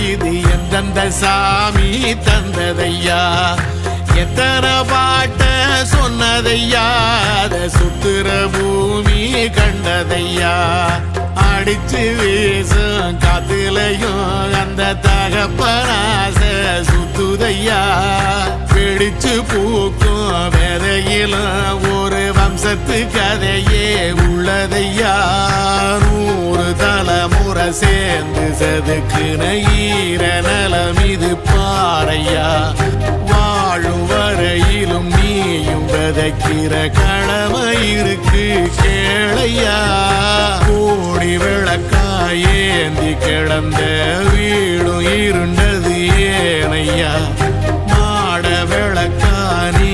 இது எந்தெந்த சாமி தந்ததையா எத்தனை பாட்ட சொன்னதையா அத சுத்துற பூமி கண்டதையா அடிச்சு வீசும் காத்துலையும் அந்த தகப்பனாச சுத்துதையா பிடிச்சு பூக்கும் விதையிலும் ஒரு வம்சத்து கதையே உள்ளதையா 100 தலைமுறை சேர்ந்து செதுக்குன ஈர நலம் இது பாறையா வாழும் வரையிலும் நீயும் விதைக்கிற கடமை இருக்கு கேளையா கோடி விளக்காயேந்தி கிடந்த வீடும் இருண்டது ஏனையா மாட விளக்கா நீ